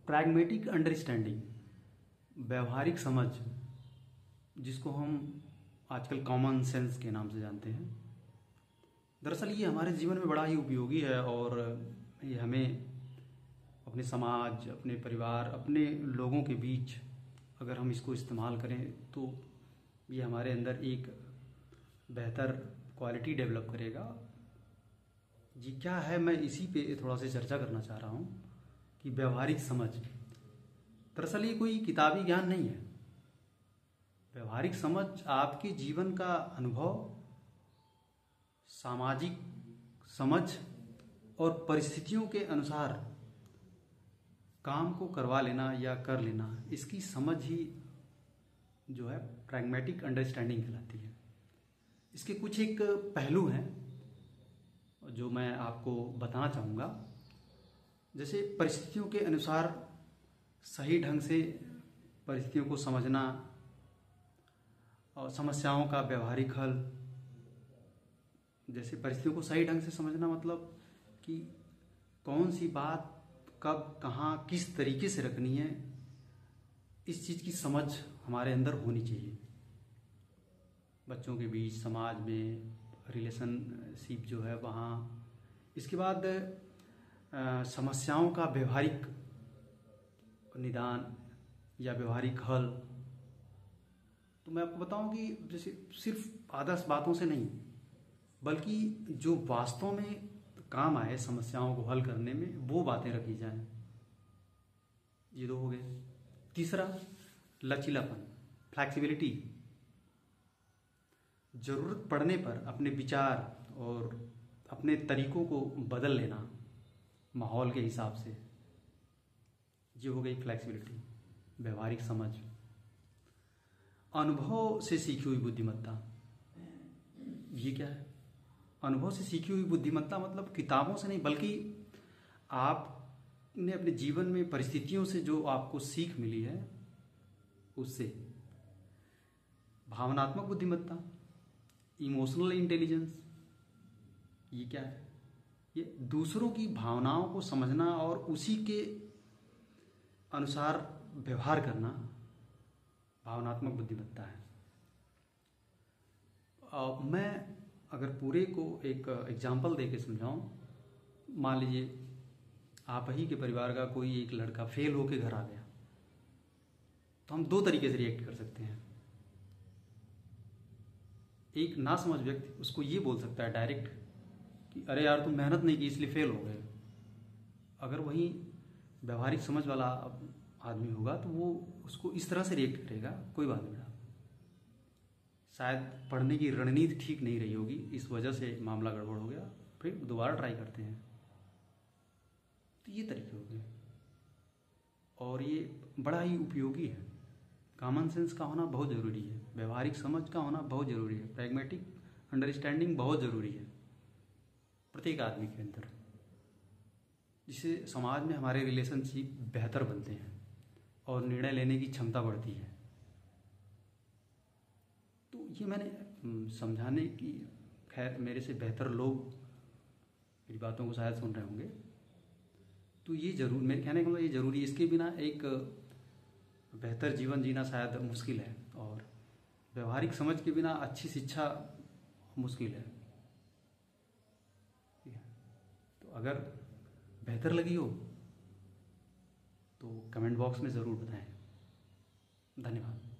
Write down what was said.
Pragmatic understanding, व्यवहारिक समझ, जिसको हम आजकल कॉमन सेंस के नाम से जानते हैं। दरअसल ये हमारे जीवन में बड़ा ही उपयोगी है और ये हमें अपने समाज, अपने परिवार, अपने लोगों के बीच अगर हम इसको इस्तेमाल करें तो ये हमारे अंदर एक बेहतर क्वालिटी डेवलप करेगा। जी क्या है, मैं इसी पे थोड़ा सा चर्चा करना चाह रहा हूँ कि व्यवहारिक समझ। दरअसल ये कोई किताबी ज्ञान नहीं है। व्यवहारिक समझ आपके जीवन का अनुभव, सामाजिक समझ और परिस्थितियों के अनुसार काम को करवा लेना या कर लेना, इसकी समझ ही जो है प्रैग्मेटिक अंडरस्टैंडिंग कहलाती है। इसके कुछ एक पहलू हैं जो मैं आपको बताना चाहूँगा। जैसे परिस्थितियों के अनुसार सही ढंग से परिस्थितियों को समझना और समस्याओं का व्यवहारिक हल। जैसे परिस्थितियों को सही ढंग से समझना मतलब कि कौन सी बात कब कहाँ किस तरीके से रखनी है, इस चीज़ की समझ हमारे अंदर होनी चाहिए। बच्चों के बीच, समाज में रिलेशनशिप जो है वहाँ। इसके बाद समस्याओं का व्यवहारिक निदान या व्यवहारिक हल। तो मैं आपको बताऊं कि जैसे सिर्फ आदर्श बातों से नहीं, बल्कि जो वास्तव में काम आए समस्याओं को हल करने में, वो बातें रखी जाएं। ये दो हो गए। तीसरा, लचीलापन, फ्लैक्सिबिलिटी। जरूरत पड़ने पर अपने विचार और अपने तरीकों को बदल लेना माहौल के हिसाब से। ये हो गई फ्लैक्सिबिलिटी, व्यवहारिक समझ। अनुभव से सीखी हुई बुद्धिमत्ता, ये क्या है? अनुभव से सीखी हुई बुद्धिमत्ता मतलब किताबों से नहीं, बल्कि आपने अपने जीवन में परिस्थितियों से जो आपको सीख मिली है उससे। भावनात्मक बुद्धिमत्ता, इमोशनल इंटेलिजेंस, ये क्या है? ये दूसरों की भावनाओं को समझना और उसी के अनुसार व्यवहार करना भावनात्मक बुद्धिमत्ता है। मैं अगर पूरे को एक एग्जाम्पल दे के समझाऊं, मान लीजिए आप ही के परिवार का कोई एक लड़का फेल होके घर आ गया, तो हम दो तरीके से रिएक्ट कर सकते हैं। एक नासमझ व्यक्ति उसको ये बोल सकता है डायरेक्ट कि अरे यार तुम मेहनत नहीं की इसलिए फेल हो गए। अगर वहीं व्यवहारिक समझ वाला आदमी होगा तो वो उसको इस तरह से रिएक्ट करेगा, कोई बात नहीं बेटा, शायद पढ़ने की रणनीति ठीक नहीं रही होगी, इस वजह से मामला गड़बड़ हो गया, फिर दोबारा ट्राई करते हैं। तो ये तरीके हो गए और ये बड़ा ही उपयोगी है। कॉमन सेंस का होना बहुत ज़रूरी है, व्यवहारिक समझ का होना बहुत ज़रूरी है, प्रैग्मेटिक अंडरस्टैंडिंग बहुत ज़रूरी है प्रत्येक आदमी के अंदर, जिससे समाज में हमारे रिलेशनशिप बेहतर बनते हैं और निर्णय लेने की क्षमता बढ़ती है। तो ये मैंने समझाने की, खैर मेरे से बेहतर लोग मेरी बातों को शायद सुन रहे होंगे, तो ये जरूर, मेरे कहने का मतलब ये ज़रूरी है। इसके बिना एक बेहतर जीवन जीना शायद मुश्किल है और व्यवहारिक समझ के बिना अच्छी शिक्षा मुश्किल है। तो अगर बेहतर लगी हो तो कमेंट बॉक्स में ज़रूर बताएं। धन्यवाद।